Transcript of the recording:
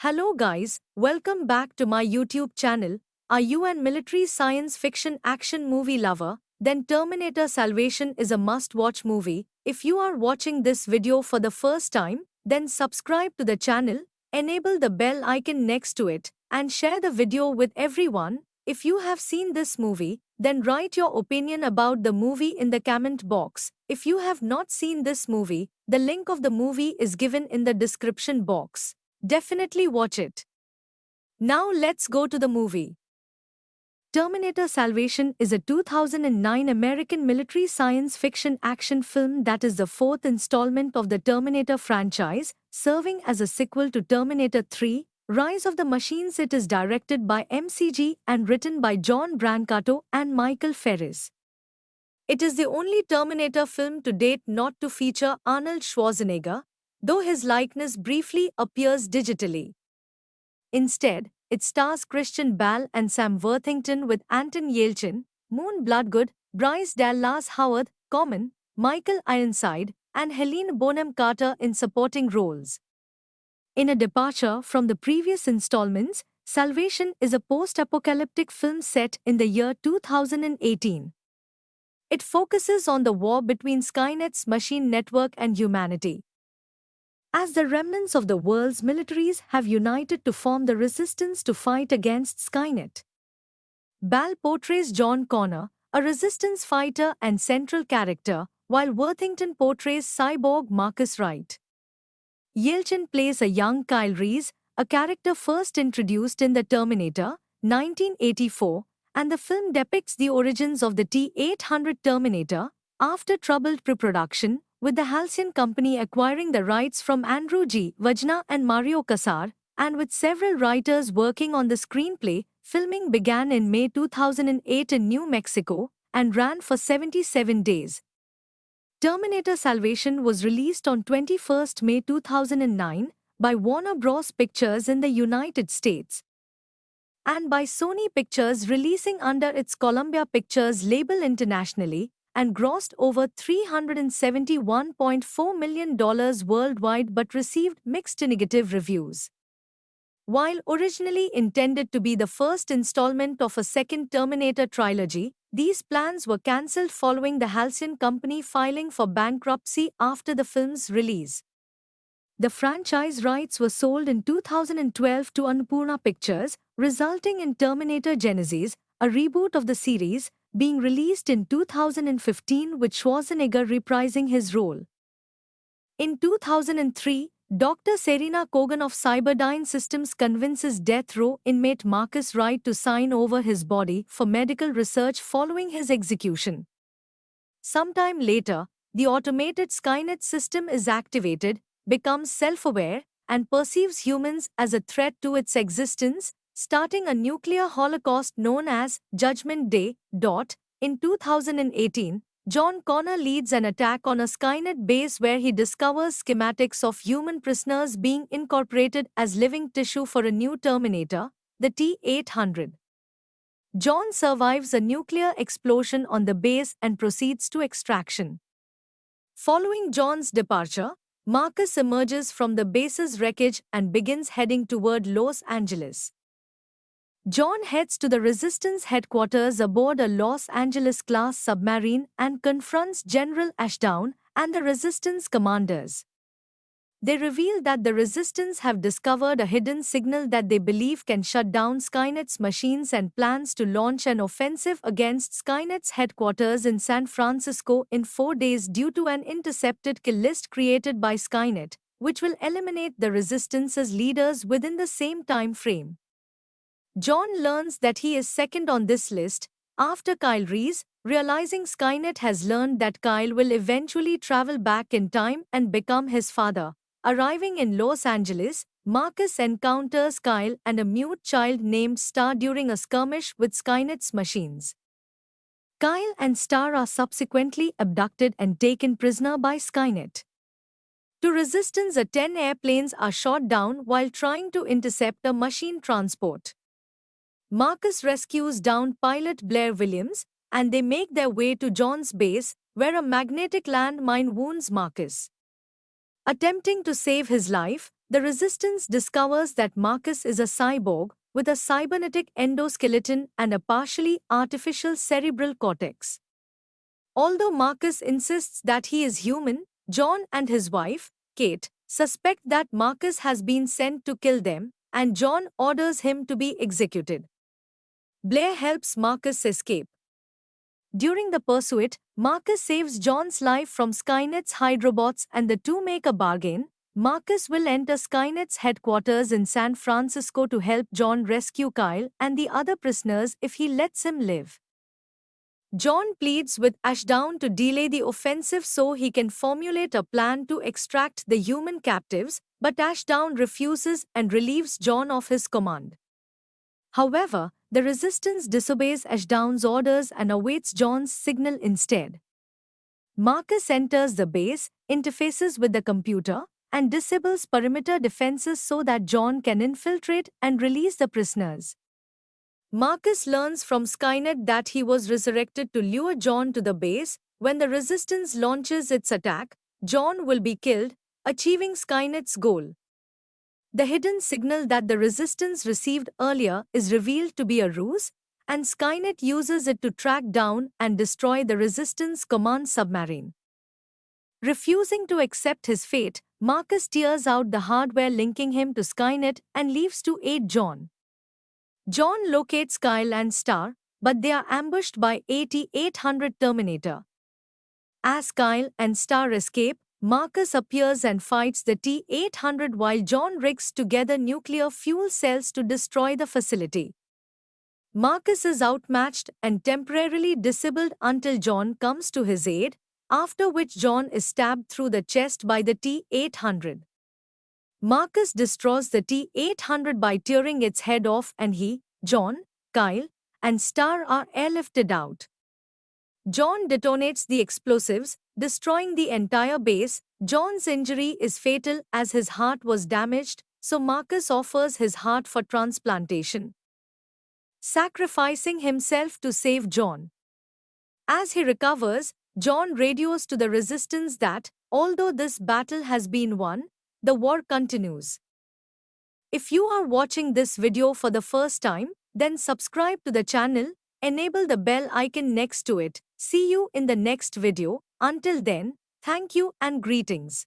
Hello guys, welcome back to my YouTube channel. Are you an military science fiction action movie lover? Then Terminator Salvation is a must-watch movie. If you are watching this video for the first time, then subscribe to the channel, enable the bell icon next to it, and share the video with everyone. If you have seen this movie, then write your opinion about the movie in the comment box. If you have not seen this movie, the link of the movie is given in the description box. Definitely watch it. Now let's go to the movie. Terminator Salvation is a 2009 American military science fiction action film that is the fourth installment of the Terminator franchise, serving as a sequel to Terminator 3, Rise of the Machines. It is directed by MCG and written by John Brancato and Michael Ferris. It is the only Terminator film to date not to feature Arnold Schwarzenegger, though his likeness briefly appears digitally. Instead, it stars Christian Bale and Sam Worthington with Anton Yelchin, Moon Bloodgood, Bryce Dallas Howard, Common, Michael Ironside, and Helene Bonham Carter in supporting roles. In a departure from the previous installments, Salvation is a post-apocalyptic film set in the year 2018. It focuses on the war between Skynet's machine network and humanity. As the remnants of the world's militaries have united to form the resistance to fight against Skynet. Bale portrays John Connor, a resistance fighter and central character, while Worthington portrays cyborg Marcus Wright. Yelchin plays a young Kyle Reese, a character first introduced in The Terminator, 1984, and the film depicts the origins of the T-800 Terminator after troubled pre-production, with the Halcyon Company acquiring the rights from Andrew G. Vajna and Mario Casar, and with several writers working on the screenplay. Filming began in May 2008 in New Mexico and ran for 77 days. Terminator Salvation was released on 21 May 2009 by Warner Bros. Pictures in the United States and by Sony Pictures, releasing under its Columbia Pictures label internationally, and grossed over $371.4 million worldwide but received mixed to negative reviews. While originally intended to be the first installment of a second Terminator trilogy, these plans were cancelled following the Halcyon Company filing for bankruptcy after the film's release. The franchise rights were sold in 2012 to Annapurna Pictures, resulting in Terminator Genisys, a reboot of the series, being released in 2015 with Schwarzenegger reprising his role. In 2003, Dr. Serena Kogan of Cyberdyne Systems convinces death row inmate Marcus Wright to sign over his body for medical research following his execution. Sometime later, the automated Skynet system is activated, becomes self-aware, and perceives humans as a threat to its existence, starting a nuclear holocaust known as Judgment Day. In 2018, John Connor leads an attack on a Skynet base where he discovers schematics of human prisoners being incorporated as living tissue for a new Terminator, the T-800. John survives a nuclear explosion on the base and proceeds to extraction. Following John's departure, Marcus emerges from the base's wreckage and begins heading toward Los Angeles. John heads to the Resistance headquarters aboard a Los Angeles-class submarine and confronts General Ashdown and the Resistance commanders. They reveal that the Resistance have discovered a hidden signal that they believe can shut down Skynet's machines and plans to launch an offensive against Skynet's headquarters in San Francisco in 4 days due to an intercepted kill list created by Skynet, which will eliminate the Resistance's leaders within the same time frame. John learns that he is second on this list after Kyle Reese, realizing Skynet has learned that Kyle will eventually travel back in time and become his father. Arriving in Los Angeles, Marcus encounters Kyle and a mute child named Star during a skirmish with Skynet's machines. Kyle and Star are subsequently abducted and taken prisoner by Skynet. To Resistance, 10 airplanes are shot down while trying to intercept a machine transport. Marcus rescues downed pilot Blair Williams, and they make their way to John's base, where a magnetic landmine wounds Marcus. Attempting to save his life, the Resistance discovers that Marcus is a cyborg with a cybernetic endoskeleton and a partially artificial cerebral cortex. Although Marcus insists that he is human, John and his wife, Kate, suspect that Marcus has been sent to kill them, and John orders him to be executed. Blair helps Marcus escape. During the pursuit, Marcus saves John's life from Skynet's Hydrobots and the two make a bargain. Marcus will enter Skynet's headquarters in San Francisco to help John rescue Kyle and the other prisoners if he lets him live. John pleads with Ashdown to delay the offensive so he can formulate a plan to extract the human captives, but Ashdown refuses and relieves John of his command. However, the Resistance disobeys Ashdown's orders and awaits John's signal instead. Marcus enters the base, interfaces with the computer, and disables perimeter defenses so that John can infiltrate and release the prisoners. Marcus learns from Skynet that he was resurrected to lure John to the base. When the Resistance launches its attack, John will be killed, achieving Skynet's goal. The hidden signal that the Resistance received earlier is revealed to be a ruse, and Skynet uses it to track down and destroy the Resistance command submarine. Refusing to accept his fate, Marcus tears out the hardware linking him to Skynet and leaves to aid John. John locates Kyle and Star, but they are ambushed by T-800 Terminator. As Kyle and Star escape, Marcus appears and fights the T-800 while John rigs together nuclear fuel cells to destroy the facility. Marcus is outmatched and temporarily disabled until John comes to his aid, after which John is stabbed through the chest by the T-800. Marcus destroys the T-800 by tearing its head off and he, John, Kyle, and Star are airlifted out. John detonates the explosives, destroying the entire base. John's injury is fatal as his heart was damaged, so Marcus offers his heart for transplantation, sacrificing himself to save John. As he recovers, John radios to the Resistance that, although this battle has been won, the war continues. If you are watching this video for the first time, then subscribe to the channel, enable the bell icon next to it. See you in the next video. Until then, thank you and greetings.